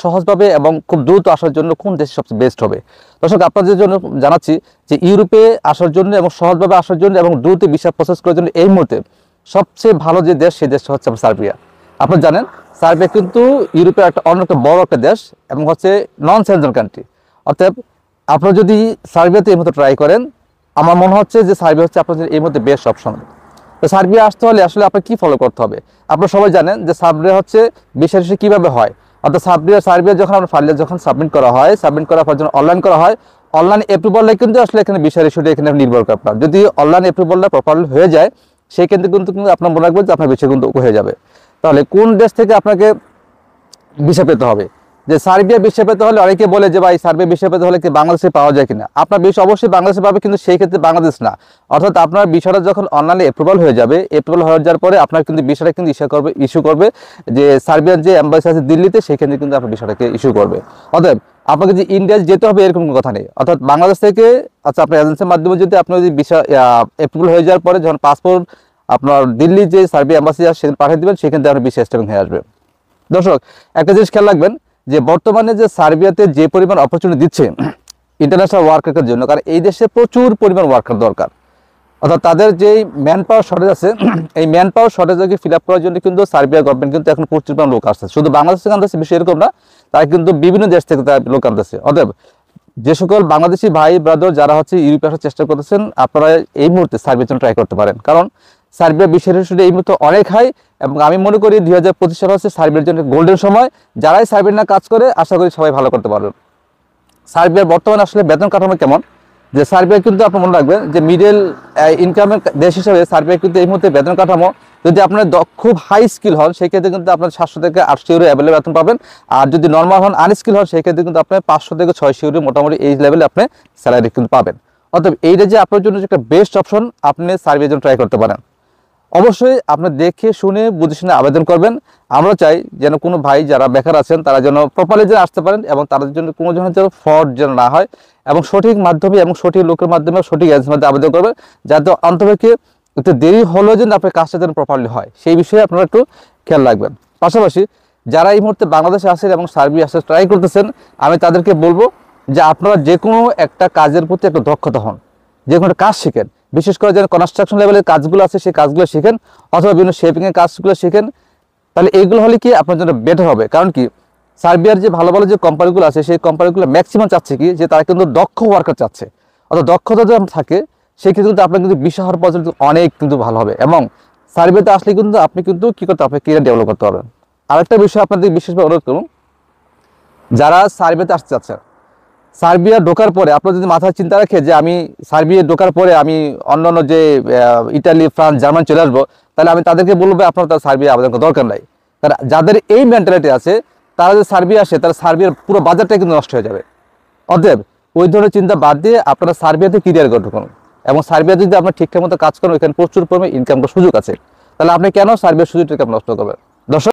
সহজভাবে এবং খুব দ্রুত আসার জন্য কোন দেশ সবচেয়ে বেস্ট হবে? দর্শক, আপনাদের জন্য জানাচ্ছি যে ইউরোপে আসার জন্য এবং সহজভাবে আসার জন্য এবং দ্রুত ভিসা প্রসেস করার জন্য এই মুহূর্তে সবচেয়ে ভালো যে দেশ, সেই দেশটা হচ্ছে সার্বিয়া। আপনারা জানেন সার্বিয়া কিন্তু ইউরোপের অনেক বড় একটা দেশ এবং হচ্ছে নন সেনজেন কান্ট্রি। অতএব আপনারা যদি সার্বিয়াতে এই মুহূর্তে ট্রাই করেন, আমার মনে হচ্ছে যে সার্বিয়া হচ্ছে আপনাদের এই মুহূর্তে বেস্ট অপশন। তো সার্বিয়া আসতে হলে আসলে আপনার কি ফলো করতে হবে? আপনারা সবাই জানেন যে সার্বিয়া হচ্ছে ভিসা রেজিস্ট্রেশন কীভাবে হয়। অর্থাৎ সার্বিয়া যখন আপনার ফাইল যখন সাবমিট করা হয়, সাবমিট করার পর যখন অনলাইন করা হয়, অনলাইন অ্যাপ্রুভালটা কিন্তু আসলে এখানে ভিসা রেজিস্ট্রেশন এখানে নির্ভর করে। আপনার যদি অনলাইন অ্যাপ্রুভালটা প্রপারলি হয়ে যায়, সেই ক্ষেত্রে কিন্তু আপনার মনে রাখবেন যে আপনার ভিসা কিন্তু হয়ে যাবে। তাহলে কোন দেশ থেকে আপনাকে ভিসা পেতে হবে? যে সার্বিয়া ভিসা পেতে হলে অনেকে বলে যে ভাই সার্বিয়া ভিসা পেতে হলে কি বাংলাদেশে পাওয়া যায় কিনা? আপনার ভিসা অবশ্যই বাংলাদেশে পাবে, কিন্তু সেই ক্ষেত্রে বাংলাদেশ না। অর্থাৎ আপনার ভিসাটা যখন অনলাইনে অ্যাপ্রুভাল হয়ে যাবে, অ্যাপ্রুভাল হয়ে যাওয়ার পরে আপনার কিন্তু ভিসাটা কিন্তু ইস্যু করবে যে সার্বিয়ার যে এম্বাসি আছে দিল্লিতে, সেখানে কিন্তু আপনার ভিসাটাকে ইস্যু করবে। অতএব আপনাকে যে ইন্ডিয়া যেতে হবে এরকম কোনো কথা নেই। অর্থাৎ বাংলাদেশ থেকে আপনার এজেন্সির মাধ্যমে যদি আপনার যদি ভিসা অ্যাপ্রুভাল হয়ে যাওয়ার পরে যখন পাসপোর্ট আপনার দিল্লি যে সার্বিয়া এম্বাসি আছে সেখানে পাঠিয়ে দেবেন, সেখান থেকে আপনার ভিসা স্ট্যাম্পিং হয়ে আসবে। দর্শক, একটা জিনিস খেয়াল রাখবেন যে বর্তমানে যে সার্বিয়াতে যে পরিমাণ অপরচুনিটি দিচ্ছে ইন্টারন্যাশনাল ওয়ার্কারের জন্য, কারণ এই দেশে প্রচুর পরিমাণ ওয়ার্কার দরকার। অর্থাৎ তাদের যেই ম্যান পাওয়ার শর্টেজ আছে, এই ম্যান পাওয়ার শর্টেজকে ফিল আপ করার জন্য কিন্তু সার্বিয়া গভর্নমেন্ট কিন্তু এখন প্রচুর পরিমাণ লোক আসছে। শুধু বাংলাদেশ থেকে আনতেছে বিষয় এরকম না, তারা কিন্তু বিভিন্ন দেশ থেকে তারা লোক আনতেছে। অতএব যে সকল বাংলাদেশি ভাই ব্রাদার যারা হচ্ছে ইউরোপে আসার চেষ্টা করতেছেন, আপনারা এই মুহূর্তে সার্বিয়ার জন্য ট্রাই করতে পারেন। কারণ সার্বিয়া বিশ্বের এই মুহূর্তে অনেক হাই, এবং আমি মনে করি 2025 সাল হচ্ছে সার্বিয়ার জন্য গোল্ডেন সময়। যারাই সার্বিয়ার না কাজ করে, আশা করি সবাই ভালো করতে পারবেন। সার্বিয়ার বর্তমানে আসলে বেতন কাঠামো কেমন? যে সার্বিয়া কিন্তু আপনি মনে রাখবেন যে মিডল ইনকামের দেশ হিসেবে সার্বিয়া কিন্তু এই মুহূর্তে বেতন কাঠামো, যদি আপনার খুব হাই স্কিল হন সেই ক্ষেত্রে কিন্তু আপনার 700 থেকে 800 ইউরো অ্যাভেলেবল বেতন পাবেন। আর যদি নর্মাল হন, আনস্কিল হন, সেই ক্ষেত্রে কিন্তু আপনার 500 থেকে 600 ইউরো মোটামুটি এই লেভেলে আপনি স্যালারি কিন্তু পাবেন। অতএব এইটা যে আপনার জন্য একটা বেস্ট অপশন, আপনি সার্বিয়ার জন্য ট্রাই করতে পারেন। অবশ্যই আপনি দেখে শুনে বুঝে শুনে আবেদন করবেন। আমরা চাই যেন কোনো ভাই যারা বেকার আছেন তারা যেন প্রপারলি যেন আসতে পারেন, এবং তাদের জন্য কোনো ধরনের যেন ফ্রড যেন না হয়, এবং সঠিক মাধ্যমে এবং সঠিক লোকের মাধ্যমে সঠিক এজেন্সির মাধ্যমে আবেদন করবেন, যাতে অন্তপক্ষে একটু দেরি হলেও যেন আপনার কাজটা যেন প্রপারলি হয়, সেই বিষয়ে আপনারা একটু খেয়াল রাখবেন। পাশাপাশি যারা এই মুহূর্তে বাংলাদেশে আসেন এবং সার্বিয়া আসতে ট্রাই করতেছেন, আমি তাদেরকে বলবো যে আপনারা যে কোনো একটা কাজের প্রতি একটু দক্ষতা হন, যে কোনো কাজ শিখেন। বিশেষ করে যারা কনস্ট্রাকশন লেভেলের কাজগুলো আছে সেই কাজগুলো শিখেন, অথবা বিভিন্ন শেপিংয়ের কাজগুলো শিখেন। তাহলে এইগুলো হলে কি আপনার জন্য বেটার হবে। কারণ কি, সার্বিয়ার যে ভালো ভালো যে কোম্পানিগুলো আছে সেই কোম্পানিগুলো ম্যাক্সিমাম চাচ্ছে কি যে তারা কিন্তু দক্ষ ওয়ার্কার চাচ্ছে। অর্থাৎ দক্ষতা যদি থাকে সেই ক্ষেত্রে কিন্তু আপনার কিন্তু ভিসা হওয়ার পর্যন্ত অনেক কিন্তু ভালো হবে, এবং সার্বিয়াতে আসলে কিন্তু আপনি কিন্তু কী করতে আপনি ক্যারিয়ার ডেভেলপ করতে পারবেন। আরেকটা বিষয় আপনাদের বিশেষভাবে অনুরোধ করুন, যারা সার্বিয়াতে আসতে চাচ্ছেন, সার্বিয়া ঢোকার পরে আপনার যদি মাথায় চিন্তা রাখে যে আমি সার্বিয়া ঢোকার পরে আমি অন্যান্য যে ইটালি, ফ্রান্স, জার্মানি চলে আসবো, তাহলে আমি তাদেরকে বলবো আপনার তার সার্বিয়া আবেদন করার দরকার নাই। কারণ যাদের এই মেন্টালিটি আছে তারা যদি সার্বিয়া আসে, তারা সার্বিয়ার পুরো বাজারটা কিন্তু নষ্ট হয়ে যাবে। অতএব ওই ধরনের চিন্তা বাদ দিয়ে আপনারা সার্বিয়াতে ক্যারিয়ার গঠন করুন, এবং সার্বিয়া যদি আপনার ঠিকঠাক মতো কাজ করেন, ওইখানে প্রচুর পরিমাণে ইনকাম সুযোগ আছে, তাহলে আপনি কেন সার্বিয়ার সুযোগটাকে নষ্ট করবেন? দর্শক,